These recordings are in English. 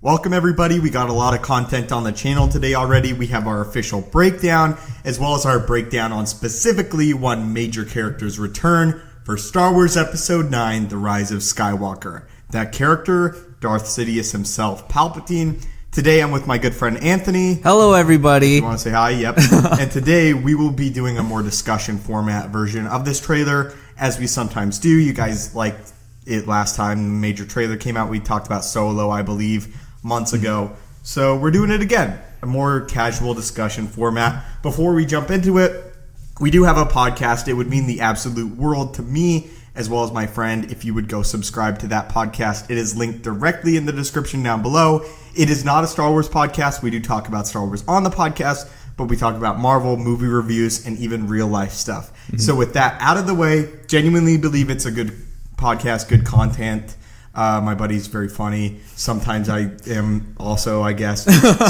Welcome everybody. We got a lot of content on the channel today already. We have our official breakdown, as well as our breakdown on specifically one major character's return for Star Wars Episode 9, The Rise of Skywalker. That character, Darth Sidious himself, Palpatine. Today I'm with my good friend Anthony. Hello everybody. You want to say hi? Yep. And today we will be doing a more discussion format version of this trailer, as we sometimes do. You guys liked it last time the major trailer came out. We talked about Solo, I believe, months ago. So we're doing it again, a more casual discussion format. Before we jump into it, we do have a podcast. It would mean the absolute world to me, as well as my friend, if you would go subscribe to that podcast. It is linked directly in the description down below. It is not a Star Wars podcast. We do talk about Star Wars on the podcast, but we talk about Marvel, movie reviews, and even real life stuff. So with that out of the way, genuinely believe it's a good podcast, good content. My buddy's very funny. Sometimes I am also, I guess.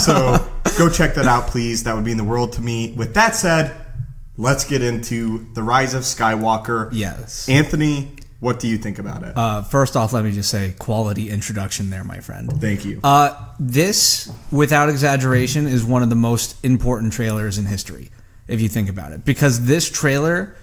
So go check that out, please. That would mean the world to me. With that said, let's get into The Rise of Skywalker. Yes. Anthony, what do you think about it? First off, let me just say, quality introduction there, my friend. Thank you. This, without exaggeration, is one of the most important trailers in history, if you think about it. Because this trailer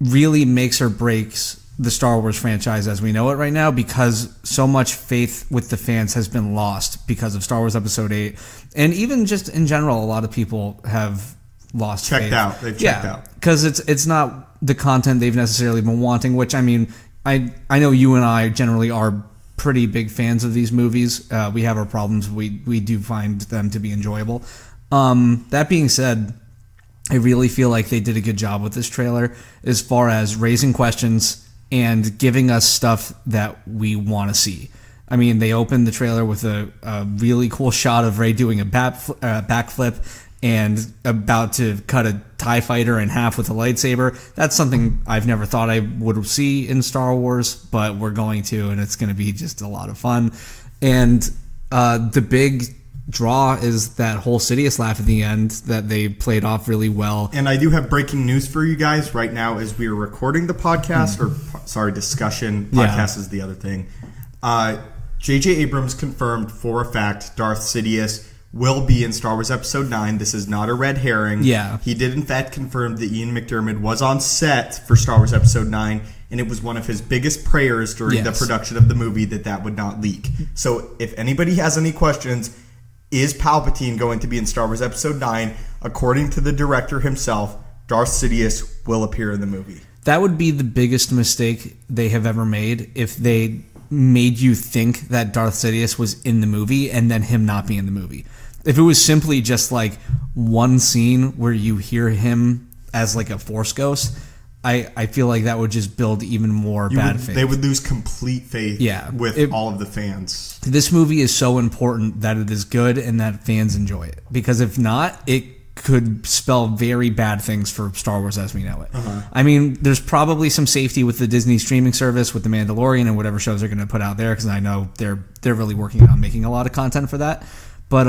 really makes or breaks the Star Wars franchise as we know it right now, because so much faith with the fans has been lost because of Star Wars Episode 8. And even just in general, a lot of people have lost faith. They've checked out. Because it's not the content they've necessarily been wanting, which, I mean, I know you and I generally are pretty big fans of these movies. We have our problems. We do find them to be enjoyable. That being said, I really feel like they did a good job with this trailer as far as raising questions and giving us stuff that we want to see. I mean, they opened the trailer with a really cool shot of Rey doing a backflip and about to cut a TIE fighter in half with a lightsaber. That's something I've never thought I would see in Star Wars, but we're going to, and it's going to be just a lot of fun. And the big draw is that whole Sidious laugh at the end that they played off really well. And I do have breaking news for you guys right now as we are recording the podcast, discussion. Podcast is the other thing. J.J. Abrams confirmed for a fact Darth Sidious will be in Star Wars Episode 9. This is not a red herring. Yeah. He did in fact confirm that Ian McDiarmid was on set for Star Wars Episode 9, and it was one of his biggest prayers during the production of the movie that would not leak. So if anybody has any questions, is Palpatine going to be in Star Wars Episode 9? According to the director himself, Darth Sidious will appear in the movie. That would be the biggest mistake they have ever made if they made you think that Darth Sidious was in the movie and then him not be in the movie. If it was simply just like one scene where you hear him as like a Force ghost, I feel like that would just build even more bad faith. They would lose complete faith with all of the fans. This movie is so important that it is good and that fans enjoy it. Because if not, it could spell very bad things for Star Wars as we know it. I mean, there's probably some safety with the Disney streaming service, with The Mandalorian and whatever shows they're going to put out there, because I know they're really working on making a lot of content for that. But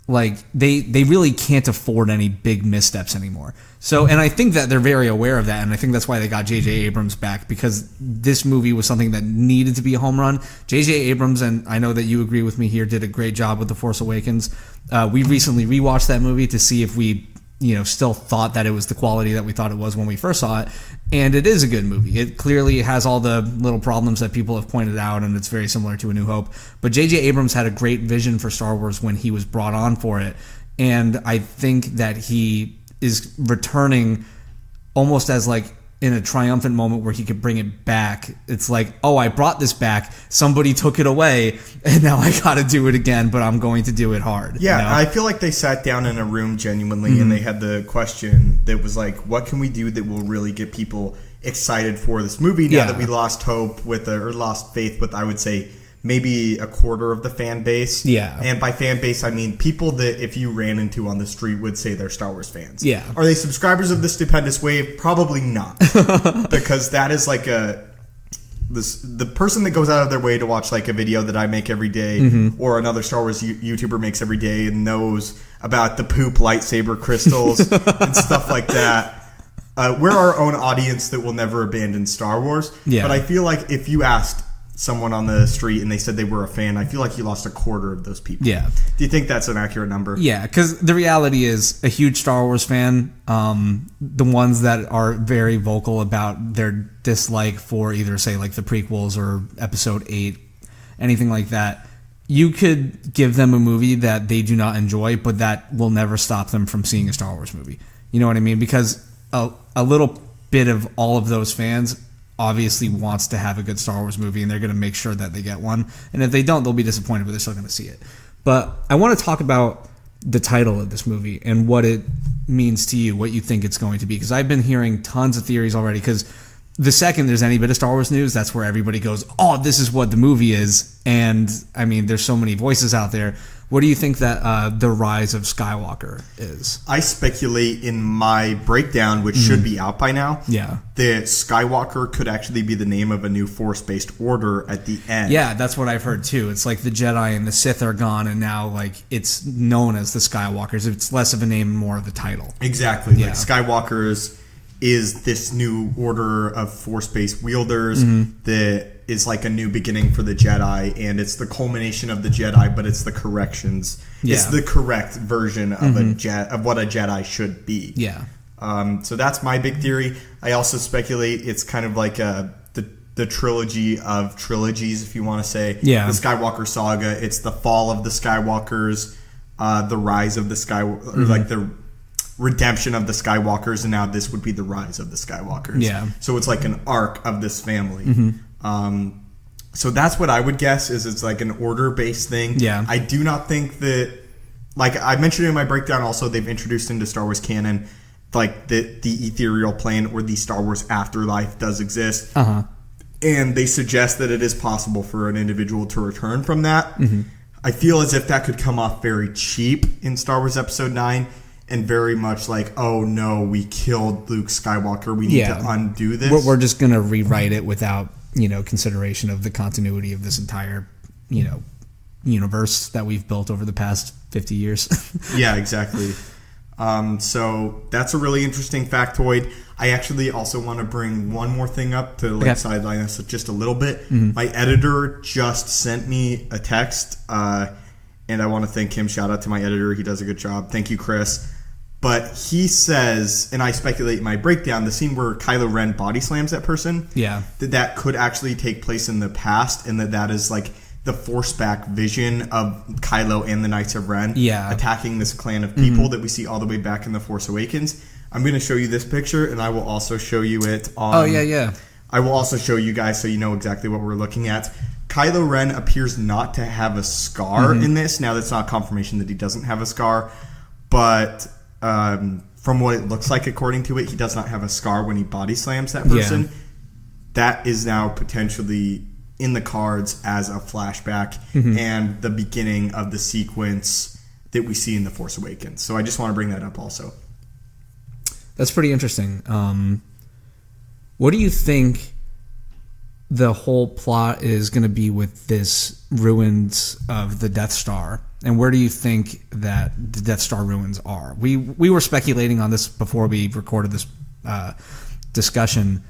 like they really can't afford any big missteps anymore. So, and I think that they're very aware of that, and I think that's why they got J.J. Abrams back, because this movie was something that needed to be a home run. J.J. Abrams, and I know that you agree with me here, did a great job with The Force Awakens. We recently rewatched that movie to see if we still thought that it was the quality that we thought it was when we first saw it, and it is a good movie. It clearly has all the little problems that people have pointed out, and it's very similar to A New Hope. But J.J. Abrams had a great vision for Star Wars when he was brought on for it, and I think that he is returning almost as like in a triumphant moment where he could bring it back. It's like, oh, I brought this back, somebody took it away, and now I gotta do it again, but I'm going to do it hard. Yeah, I feel like they sat down in a room genuinely and they had the question that was like, what can we do that will really get people excited for this movie now that we lost hope or lost faith with, I would say, maybe a quarter of the fan base. Yeah. And by fan base, I mean people that if you ran into on the street would say they're Star Wars fans. Yeah. Are they subscribers of the Stupendous Wave? Probably not. Because that is like the person that goes out of their way to watch like a video that I make every day or another Star Wars YouTuber makes every day and knows about the poop lightsaber crystals and stuff like that. We're our own audience that will never abandon Star Wars. Yeah. But I feel like if you asked someone on the street and they said they were a fan, I feel like you lost a quarter of those people. Yeah. Do you think that's an accurate number? Yeah, because the reality is a huge Star Wars fan, the ones that are very vocal about their dislike for either, say, like the prequels or Episode 8, anything like that, you could give them a movie that they do not enjoy, but that will never stop them from seeing a Star Wars movie. You know what I mean? Because a little bit of all of those fans obviously wants to have a good Star Wars movie, and they're going to make sure that they get one. And if they don't, they'll be disappointed, but they're still going to see it. But I want to talk about the title of this movie and what it means to you, what you think it's going to be. Because I've been hearing tons of theories already. Because the second there's any bit of Star Wars news, that's where everybody goes, oh, this is what the movie is. And, I mean, there's so many voices out there. What do you think that the Rise of Skywalker is? I speculate in my breakdown, which should be out by now, that Skywalker could actually be the name of a new Force-based order at the end. Yeah, that's what I've heard too. It's like the Jedi and the Sith are gone, and now like it's known as the Skywalkers. It's less of a name and more of a title. Exactly. Yeah. Like Skywalkers is this new order of Force-based wielders that is like a new beginning for the Jedi, and it's the culmination of the Jedi, but it's the corrections. Yeah. It's the correct version of of what a Jedi should be. Yeah. So that's my big theory. I also speculate it's kind of like the trilogy of trilogies, if you want to say. Yeah. The Skywalker saga. It's the fall of the Skywalkers, the rise of the Skywalker, or like the redemption of the Skywalkers, and now this would be the rise of the Skywalkers. Yeah. So it's like an arc of this family. So that's what I would guess is it's like an order-based thing. Yeah. I do not think that, like I mentioned in my breakdown also, they've introduced into Star Wars canon like the ethereal plane or the Star Wars afterlife does exist. And they suggest that it is possible for an individual to return from that. I feel as if that could come off very cheap in Star Wars Episode 9 and very much like, oh no, we killed Luke Skywalker. We need to undo this. We're just going to rewrite it without, consideration of the continuity of this entire, universe that we've built over the past 50 years. Yeah, exactly. So that's a really interesting factoid. I actually also want to bring one more thing up to sideline us just a little bit. My editor just sent me a text, and I want to thank him. Shout out to my editor. He does a good job. Thank you, Chris. But he says, and I speculate in my breakdown, the scene where Kylo Ren body slams that person, that could actually take place in the past, and that is like the Force-back vision of Kylo and the Knights of Ren attacking this clan of people that we see all the way back in The Force Awakens. I'm going to show you this picture, and I will also show you it on... I will also show you guys so you know exactly what we're looking at. Kylo Ren appears not to have a scar in this. Now, that's not confirmation that he doesn't have a scar, but... from what it looks like, according to it, he does not have a scar when he body slams that person. That is now potentially in the cards as a flashback and the beginning of the sequence that we see in The Force Awakens. So I just want to bring that up also. That's pretty interesting. What do you think the whole plot is going to be with this ruins of the Death Star? And where do you think that the Death Star ruins are? We were speculating on this before we recorded this discussion,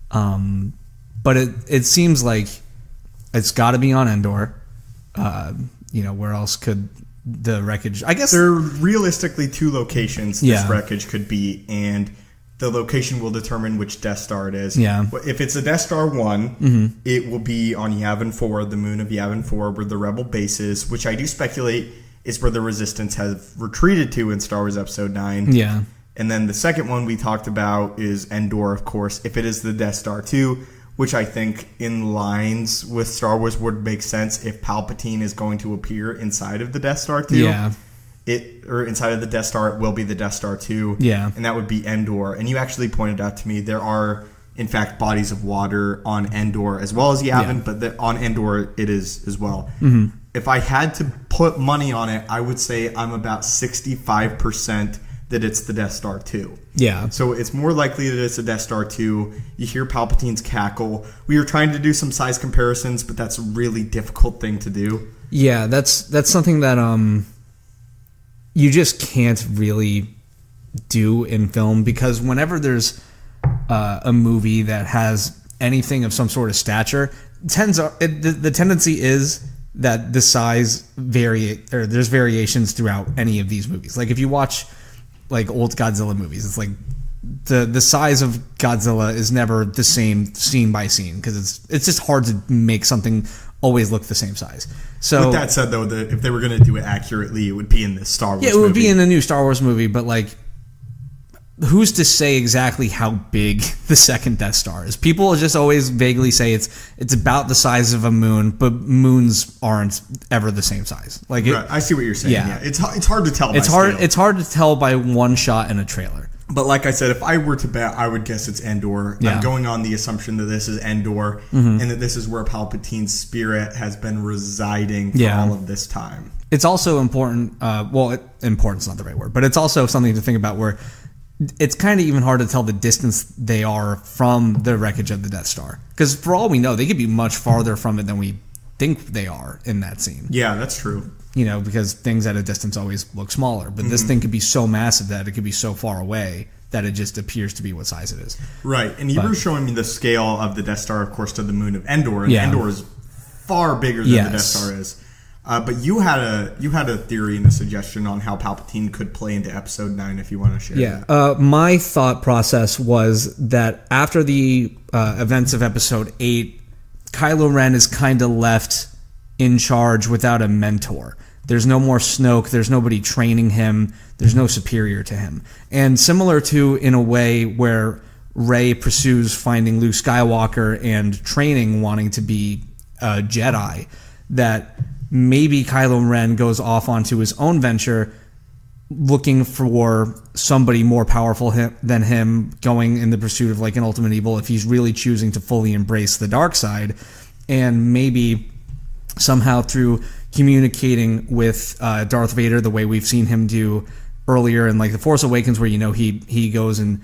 but it seems like it's got to be on Endor. Where else could the wreckage? I guess there are realistically two locations this wreckage could be, and the location will determine which Death Star it is. Yeah. If it's a Death Star 1, it will be on Yavin 4, the moon of Yavin 4, where the Rebel base is, which I do speculate is where the Resistance has retreated to in Star Wars Episode 9. Yeah. And then the second one we talked about is Endor, of course. If it is the Death Star 2, which I think in lines with Star Wars would make sense if Palpatine is going to appear inside of the Death Star 2. Yeah. Or inside of the Death Star, it will be the Death Star 2. Yeah. And that would be Endor. And you actually pointed out to me there are, in fact, bodies of water on Endor as well as Yavin, but on Endor it is as well. If I had to put money on it, I would say I'm about 65% that it's the Death Star 2. Yeah. So it's more likely that it's a Death Star 2. You hear Palpatine's cackle. We were trying to do some size comparisons, but that's a really difficult thing to do. Yeah, that's something that you just can't really do in film, because whenever there's a movie that has anything of some sort of stature, the tendency is that the size there's variations throughout any of these movies. Like if you watch like old Godzilla movies, it's like the size of Godzilla is never the same scene by scene because it's just hard to make something always look the same size. So with that said, though, if they were going to do it accurately, it would be in this Star Wars movie. Yeah, it would be in the new Star Wars movie, but like who's to say exactly how big the second Death Star is? People just always vaguely say it's about the size of a moon, but moons aren't ever the same size. Like right. I see what you're saying. Yeah, it's hard to tell. It's hard to tell by one shot in a trailer. But like I said, if I were to bet, I would guess it's Endor. Yeah. I'm going on the assumption that this is Endor, and that this is where Palpatine's spirit has been residing for all of this time. It's also important. Important's not the right word, but it's also something to think about where it's kind of even hard to tell the distance they are from the wreckage of the Death Star. Because for all we know, they could be much farther from it than we think they are in that scene. Yeah, that's true. You know, because things at a distance always look smaller. But this thing could be so massive that it could be so far away that it just appears to be what size it is. Right. And you were showing me the scale of the Death Star, of course, to the moon of Endor. And Endor is far bigger than the Death Star is. But you had a theory and a suggestion on how Palpatine could play into Episode 9 if you want to share. Yeah. My thought process was that after the events of Episode 8, Kylo Ren is kind of left in charge without a mentor. There's no more Snoke. There's nobody training him. There's no superior to him. And similar to, in a way, where Rey pursues finding Luke Skywalker and training, wanting to be a Jedi, that maybe Kylo Ren goes off onto his own venture looking for somebody more powerful than him, going in the pursuit of like an ultimate evil if he's really choosing to fully embrace the dark side. And maybe somehow through communicating with Darth Vader the way we've seen him do earlier in like The Force Awakens, where, you know, he goes and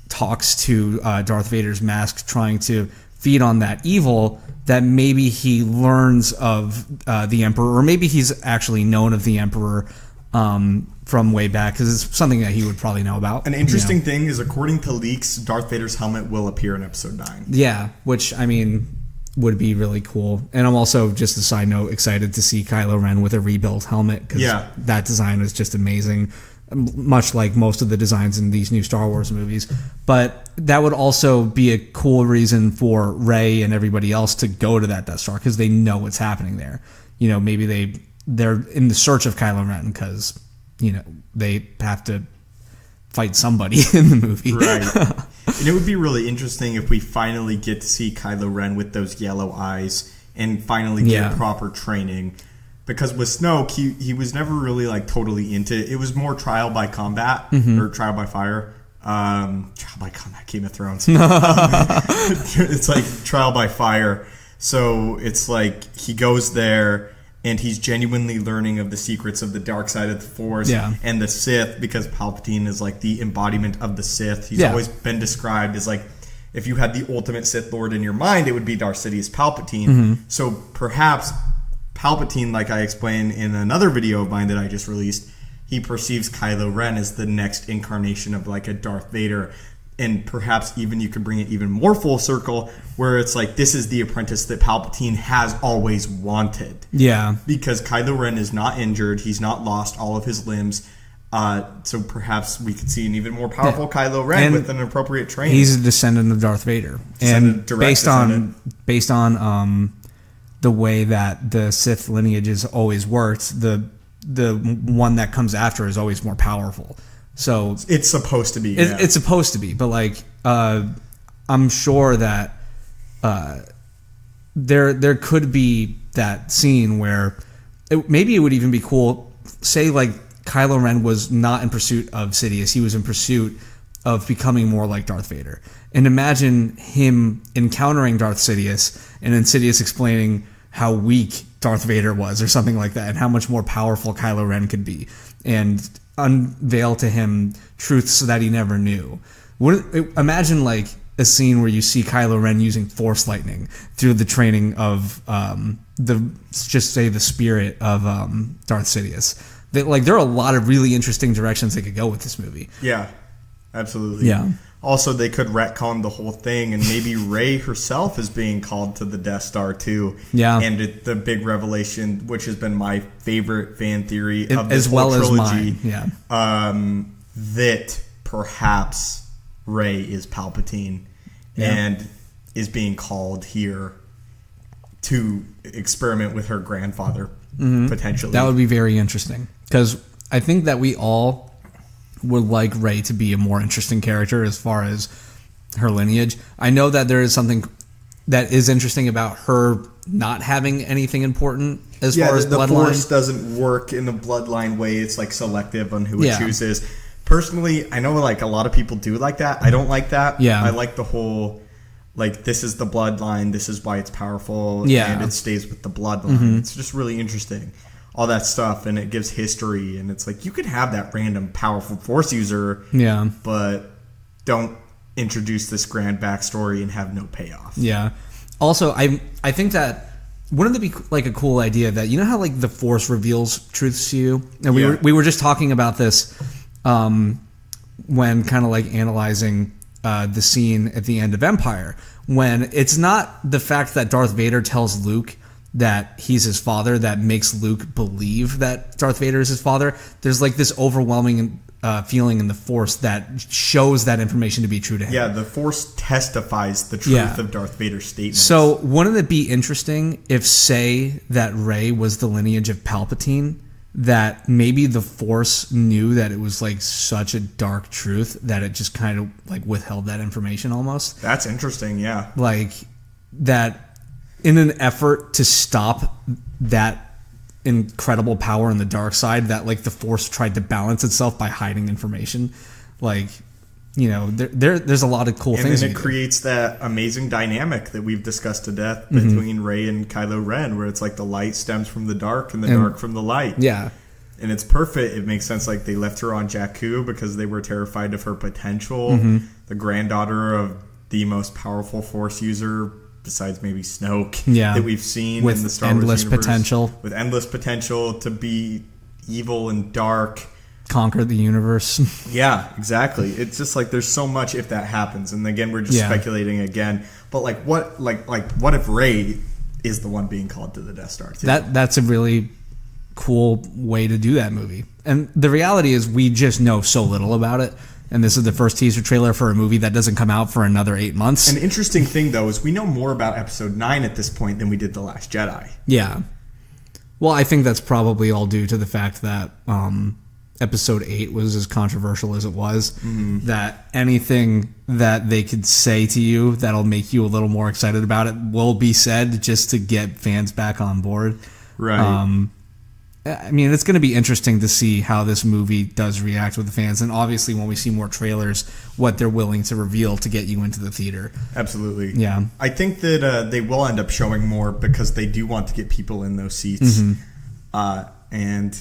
talks to Darth Vader's mask trying to feed on that evil, that maybe he learns of the Emperor, or maybe he's actually known of the Emperor from way back, because it's something that he would probably know about. An interesting thing is, according to leaks, Darth Vader's helmet will appear in Episode 9. Yeah, which, I mean, would be really cool. And I'm also, just a side note, excited to see Kylo Ren with a rebuilt helmet, because that design is just amazing, much like most of the designs in these new Star Wars movies. But that would also be a cool reason for Rey and everybody else to go to that Death Star, because they know what's happening there. You know, maybe they're in the search of Kylo Ren because, you know, they have to fight somebody in the movie. Right. And it would be really interesting if we finally get to see Kylo Ren with those yellow eyes and finally get proper training. Because with Snoke, he was never really like totally into it. It was more trial by combat or trial by fire. Trial by combat, Game of Thrones. It's like trial by fire. So it's like he goes there and he's genuinely learning of the secrets of the dark side of the Force and the Sith, because Palpatine is like the embodiment of the Sith. He's always been described as like, if you had the ultimate Sith Lord in your mind, it would be Darth Sidious Palpatine. So perhaps Palpatine, like I explained in another video of mine that I just released, he perceives Kylo Ren as the next incarnation of like a Darth Vader. And perhaps even you could bring it even more full circle, where it's like, this is the apprentice that Palpatine has always wanted. Yeah. Because Kylo Ren is not injured. He's not lost all of his limbs. So perhaps we could see an even more powerful Kylo Ren with an appropriate training. He's a descendant of Darth Vader. And based on the way that the Sith lineage has always worked, the one that comes after is always more powerful. So it's supposed to be. It's supposed to be, but like I'm sure that there could be that scene where maybe it would even be cool. Say like Kylo Ren was not in pursuit of Sidious; he was in pursuit of becoming more like Darth Vader. And imagine him encountering Darth Sidious, and then Sidious explaining how weak Darth Vader was, or something like that, and how much more powerful Kylo Ren could be, and unveil to him truths that he never knew. Imagine like a scene where you see Kylo Ren using Force lightning through the training of the spirit of Darth Sidious. There are a lot of really interesting directions they could go with this movie. Yeah, absolutely. Yeah. Also, they could retcon the whole thing, and maybe Rey herself is being called to the Death Star too. Yeah. And the big revelation, which has been my favorite fan theory of as this well whole as trilogy, mine. Yeah. That perhaps Rey is Palpatine and is being called here to experiment with her grandfather, potentially. That would be very interesting, because I think that we all would like Rey to be a more interesting character as far as her lineage. I know that there is something that is interesting about her not having anything important as far as the bloodline. Force doesn't work in the bloodline way. It's like selective on who it chooses. Personally, I know like a lot of people do like that. I don't like that. Yeah. I like the whole, like, this is the bloodline, this is why it's powerful, and it stays with the bloodline. It's just really interesting. All that stuff, and it gives history, and it's like, you could have that random powerful Force user, but don't introduce this grand backstory and have no payoff. Yeah. Also, I think that wouldn't it be like a cool idea that, you know how like the Force reveals truths to you? And we were just talking about this when kind of like analyzing the scene at the end of Empire, when it's not the fact that Darth Vader tells Luke that he's his father that makes Luke believe that Darth Vader is his father. There's like this overwhelming feeling in the Force that shows that information to be true to him. Yeah, the Force testifies the truth of Darth Vader's statements. So wouldn't it be interesting if, say, that Rey was the lineage of Palpatine, that maybe the Force knew that it was like such a dark truth that it just kind of like withheld that information almost? That's interesting, yeah. Like that in an effort to stop that incredible power in the dark side, that like the Force tried to balance itself by hiding information. Like, you know, there's a lot of cool things. And then it creates that amazing dynamic that we've discussed to death between Rey and Kylo Ren, where it's like the light stems from the dark and the dark from the light. Yeah. And it's perfect. It makes sense. Like, they left her on Jakku because they were terrified of her potential. The granddaughter of the most powerful Force user, besides maybe Snoke, that we've seen in the Star Wars universe. With endless potential to be evil and dark. Conquer the universe. Yeah, exactly. It's just like there's so much if that happens. And again, we're just speculating again. But like what if Rey is the one being called to the Death Star too? That's a really cool way to do that movie. And the reality is we just know so little about it. And this is the first teaser trailer for a movie that doesn't come out for another 8 months. An interesting thing, though, is we know more about Episode 9 at this point than we did The Last Jedi. Yeah. Well, I think that's probably all due to the fact that Episode 8 was as controversial as it was. That anything that they could say to you that'll make you a little more excited about it will be said just to get fans back on board. Right. I mean, it's going to be interesting to see how this movie does react with the fans. And obviously, when we see more trailers, what they're willing to reveal to get you into the theater. Absolutely. Yeah. I think that they will end up showing more because they do want to get people in those seats. And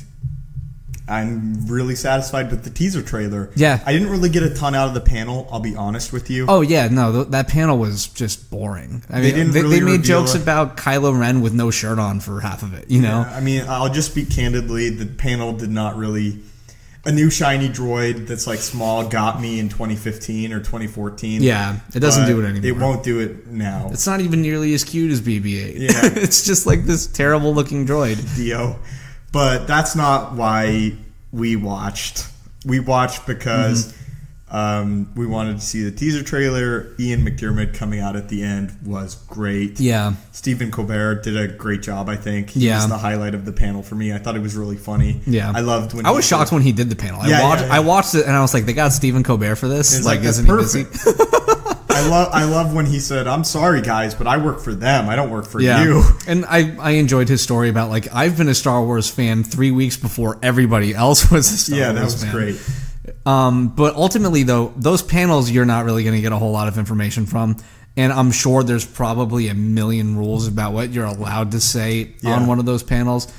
I'm really satisfied with the teaser trailer. Yeah. I didn't really get a ton out of the panel, I'll be honest with you. Oh, yeah. No, that panel was just boring. I mean, they made jokes about Kylo Ren with no shirt on for half of it, you know? Yeah, I mean, I'll just speak candidly. The panel did not really... A new shiny droid that's like small got me in 2015 or 2014. Yeah, it doesn't do it anymore. It won't do it now. It's not even nearly as cute as BB-8. Yeah. It's just like this terrible looking droid. Dio. But that's not why we watched. We watched because we wanted to see the teaser trailer. Ian McDiarmid coming out at the end was great. Yeah. Stephen Colbert did a great job, I think. He was the highlight of the panel for me. I thought it was really funny. Yeah. I loved when I was shocked when he did the panel. I watched it and I was like, they got Stephen Colbert for this? It's like isn't perfect. he busy? I love when he said, "I'm sorry, guys, but I work for them. I don't work for you." And I enjoyed his story about, like, I've been a Star Wars fan 3 weeks before everybody else was a Star Wars fan. Yeah, that was great. But ultimately, though, those panels you're not really going to get a whole lot of information from. And I'm sure there's probably a million rules about what you're allowed to say on one of those panels.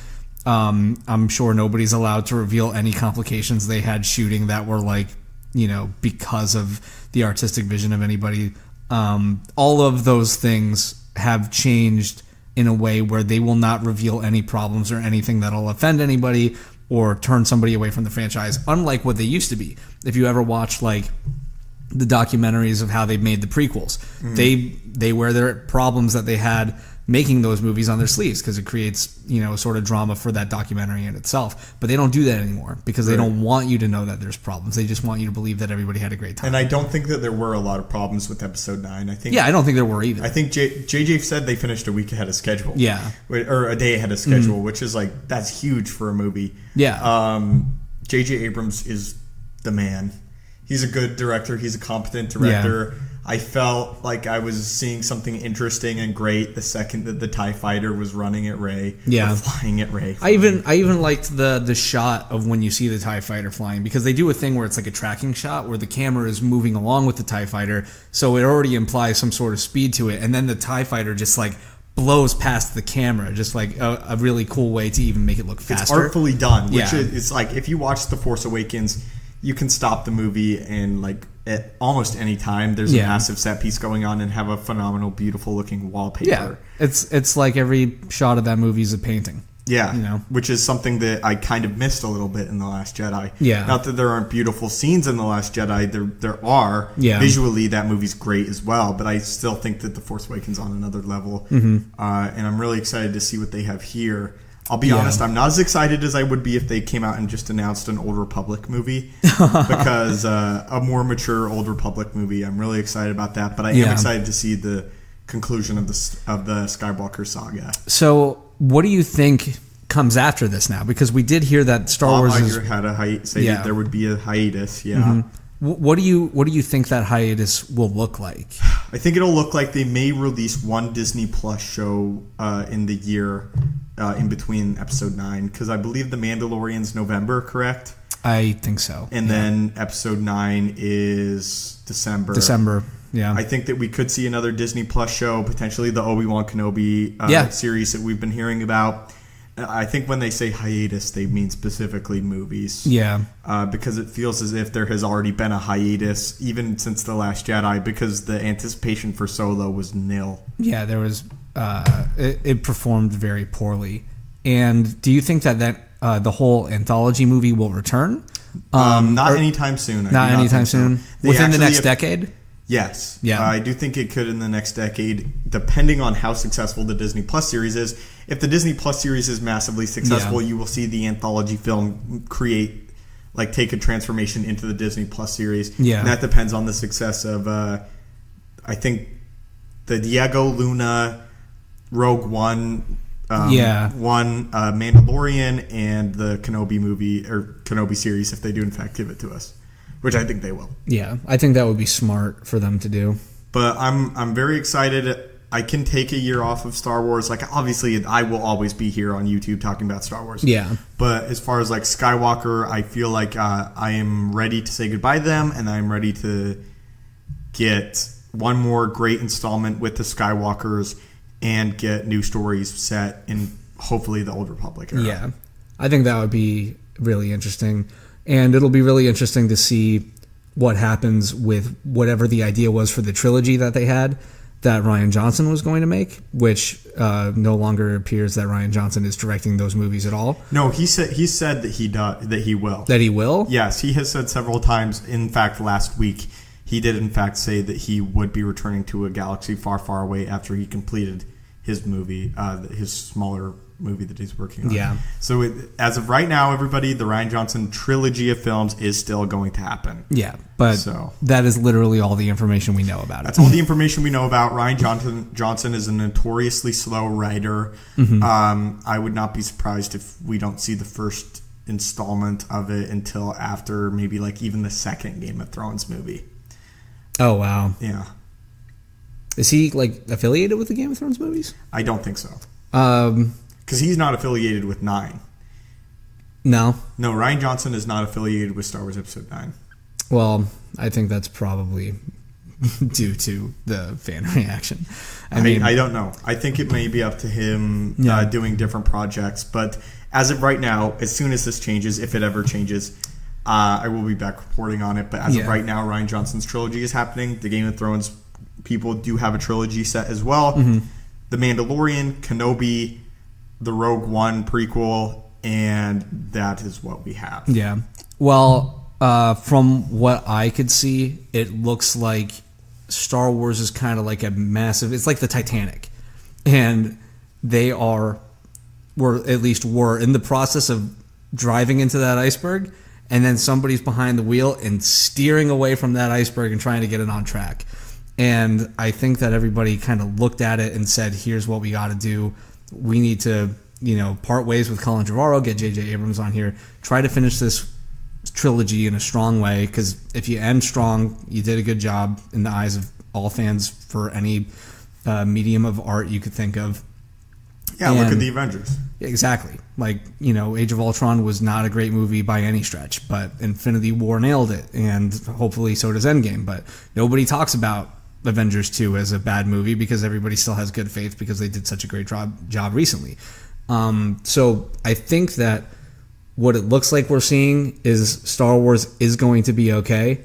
I'm sure nobody's allowed to reveal any complications they had shooting that were, like, you know, because of the artistic vision of anybody. All of those things have changed in a way where they will not reveal any problems or anything that'll offend anybody or turn somebody away from the franchise, unlike what they used to be. If you ever watched, like, the documentaries of how they made the prequels. They wear their problems that they had making those movies on their sleeves because it creates, sort of drama for that documentary in itself. But they don't do that anymore because they don't want you to know that there's problems. They just want you to believe that everybody had a great time. And I don't think that there were a lot of problems with episode 9. I don't think there were either. I think JJ said they finished a week ahead of schedule. Yeah. Or a day ahead of schedule, which is that's huge for a movie. Yeah. JJ Abrams is the man. He's a good director. He's a competent director. Yeah. I felt like I was seeing something interesting and great the second that the TIE fighter was running at Rey. Yeah. Flying at Rey. I even liked the shot of when you see the TIE fighter flying, because they do a thing where it's like a tracking shot where the camera is moving along with the TIE fighter, so it already implies some sort of speed to it, and then the TIE fighter just blows past the camera, just a really cool way to even make it look faster. It's artfully done, which is if you watch The Force Awakens, you can stop the movie and at almost any time there's a massive set piece going on and have a phenomenal, beautiful looking wallpaper. Yeah, it's like every shot of that movie is a painting. Yeah, which is something that I kind of missed a little bit in The Last Jedi. Yeah, not that there aren't beautiful scenes in The Last Jedi. There are. Yeah. Visually, that movie's great as well. But I still think that The Force Awakens on another level. And I'm really excited to see what they have here. I'll be honest, I'm not as excited as I would be if they came out and just announced an Old Republic movie, because a more mature Old Republic movie, I'm really excited about that. But I am excited to see the conclusion of the Skywalker saga. So, what do you think comes after this now? Because we did hear that Star Wars had a that there would be a hiatus. Yeah. What do you think that hiatus will look like? I think it'll look like they may release one Disney Plus show in the year. In between episode 9, because I believe The Mandalorian's November, correct? I think so. And then episode 9 is December. Yeah. I think that we could see another Disney Plus show, potentially the Obi-Wan Kenobi series that we've been hearing about. I think when they say hiatus, they mean specifically movies. Yeah. Because it feels as if there has already been a hiatus, even since The Last Jedi, because the anticipation for Solo was nil. Yeah, there was... it performed very poorly. And do you think that the whole anthology movie will return? Not anytime soon. Not anytime soon? Within the next decade? Yes. Yeah. I do think it could in the next decade, depending on how successful the Disney Plus series is. If the Disney Plus series is massively successful, you will see the anthology film take a transformation into the Disney Plus series. Yeah. And that depends on the success of, I think, the Diego Luna... Rogue One, Mandalorian, and the Kenobi movie or Kenobi series, if they do in fact give it to us, which I think they will. Yeah, I think that would be smart for them to do. But I'm very excited. I can take a year off of Star Wars. Obviously, I will always be here on YouTube talking about Star Wars. Yeah. But as far as Skywalker, I feel like I am ready to say goodbye to them, and I'm ready to get one more great installment with the Skywalkers and get new stories set in hopefully the Old Republic era. Yeah, I think that would be really interesting. And it'll be really interesting to see what happens with whatever the idea was for the trilogy that they had that Rian Johnson was going to make, which no longer appears that Rian Johnson is directing those movies at all. No, he said that he will. That he will? Yes, he has said several times. In fact, last week, he did in fact say that he would be returning to a galaxy far, far away after he completed his movie, his smaller movie that he's working on. Yeah. So as of right now, everybody, the Rian Johnson trilogy of films is still going to happen. Yeah, but that is literally all the information we know about it. That's all the information we know about. Rian Johnson is a notoriously slow writer. Mm-hmm. I would not be surprised if we don't see the first installment of it until after maybe even the second Game of Thrones movie. Oh, wow. Yeah. Is he affiliated with the Game of Thrones movies? I don't think so. Because he's not affiliated with 9. No, Rian Johnson is not affiliated with Star Wars Episode 9. Well, I think that's probably due to the fan reaction. I mean, I don't know. I think it may be up to him doing different projects. But as of right now, as soon as this changes, if it ever changes, I will be back reporting on it. But as of right now, Rian Johnson's trilogy is happening. The Game of Thrones people do have a trilogy set as well. Mm-hmm. The Mandalorian, Kenobi, the Rogue One prequel, and that is what we have. Yeah. Well, from what I could see, it looks like Star Wars is kind of like a massive... It's like the Titanic. And they were in the process of driving into that iceberg, and then somebody's behind the wheel and steering away from that iceberg and trying to get it on track. And I think that everybody kind of looked at it and said, here's what we got to do. We need to, part ways with Colin Trevorrow, get J.J. Abrams on here, try to finish this trilogy in a strong way, because if you end strong, you did a good job in the eyes of all fans for any medium of art you could think of. Yeah, look at the Avengers. Exactly. Like, Age of Ultron was not a great movie by any stretch, but Infinity War nailed it, and hopefully so does Endgame. But nobody talks about Avengers 2 as a bad movie because everybody still has good faith because they did such a great job recently. So I think that what it looks like we're seeing is Star Wars is going to be okay.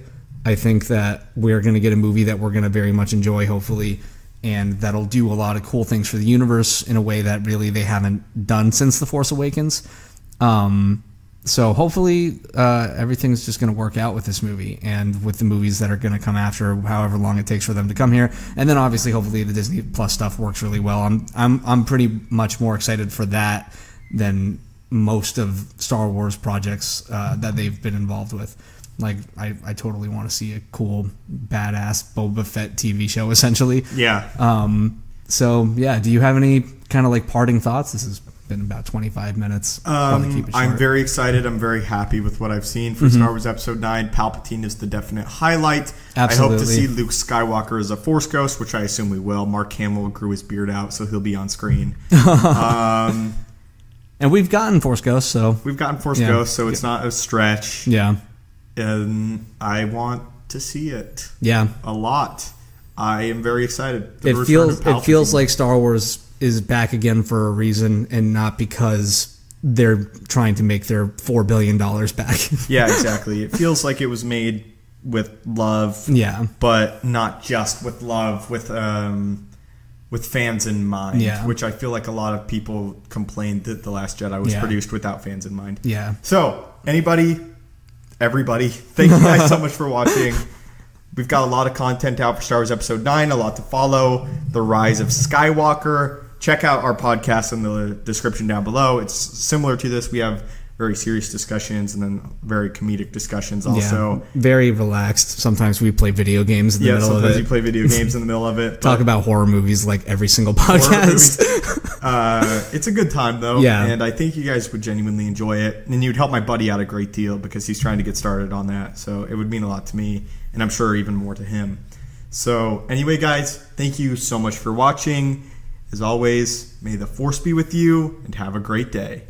I think that we're going to get a movie that we're going to very much enjoy, hopefully, and that'll do a lot of cool things for the universe in a way that really they haven't done since The Force Awakens. So hopefully everything's just going to work out with this movie and with the movies that are going to come after, however long it takes for them to come here. And then obviously, hopefully, the Disney Plus stuff works really well. I'm pretty much more excited for that than most of Star Wars projects that they've been involved with. Like, I totally want to see a cool, badass Boba Fett TV show, essentially. Yeah. So, yeah, do you have any kind of, like, parting thoughts? This has been about 25 minutes. Probably keep it short. I'm very excited. I'm very happy with what I've seen for Star Wars Episode 9. Palpatine is the definite highlight. Absolutely. I hope to see Luke Skywalker as a Force Ghost, which I assume we will. Mark Hamill grew his beard out, so he'll be on screen. And we've gotten Force Ghosts, so... We've gotten Force Ghosts, so it's not a stretch. Yeah. And I want to see it. Yeah. A lot. I am very excited. It feels like Star Wars is back again for a reason and not because they're trying to make their $4 billion back. Yeah, exactly. It feels like it was made with love. Yeah. But not just with love, with fans in mind. Yeah. Which I feel like a lot of people complained that The Last Jedi was produced without fans in mind. Yeah. So, everybody, thank you guys so much for watching. We've got a lot of content out for Star Wars Episode 9, a lot to follow. The Rise of Skywalker. Check out our podcast in the description down below. It's similar to this. We have very serious discussions and then very comedic discussions also. Yeah, very relaxed. Sometimes we play video games in the middle of it. Sometimes we play video games in the middle of it. Talk about horror movies like every single podcast. It's a good time, though. Yeah. And I think you guys would genuinely enjoy it. And you'd help my buddy out a great deal because he's trying to get started on that. So it would mean a lot to me. And I'm sure even more to him. So anyway, guys, thank you so much for watching. As always, may the Force be with you and have a great day.